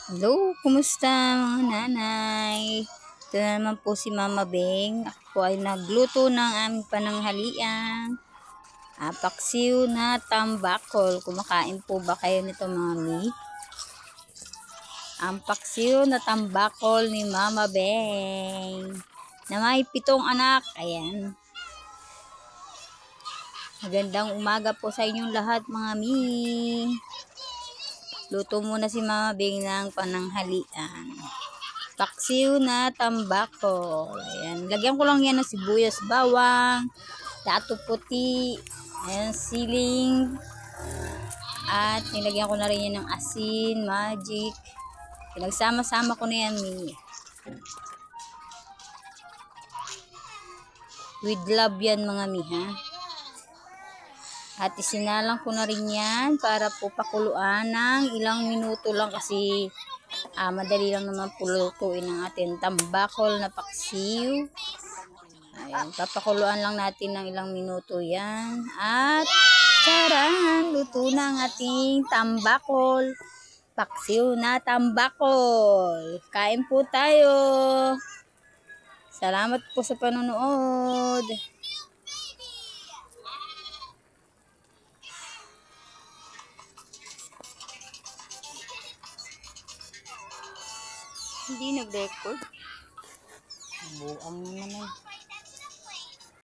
Hello, kumusta mga nanay? Ito na naman po si Mama Beng. Ako po ay nagluto ng aming pananghalian. Paksiw na tambakol. Kumakain po ba kayo nito, Mami? Ang paksiw na tambakol ni Mama Beng na may 7 anak. Ayan. Magandang umaga po sa inyong lahat, mga mi. Luto muna si Mama Beng ng pananghalian. Paksiw na tambako. Ayan. Lagyan ko lang yan ng sibuyas, bawang, dato puti, ayan, siling, at nilagyan ko na rin yan ng asin, magic. Pinagsama-sama ko na yan, with love yan, mga mi, ha. At isinalang ko na rin yan para po pakuluan ng ilang minuto lang kasi madali lang naman pulutuin ang ating tambakol na paksiw. Ayan, papakuluan lang natin ng ilang minuto yan. At charan, luto na ang ating tambakol. Paksiw na tambakol. Kain po tayo. Salamat po sa panonood. Hindi nag-record. Buang naman.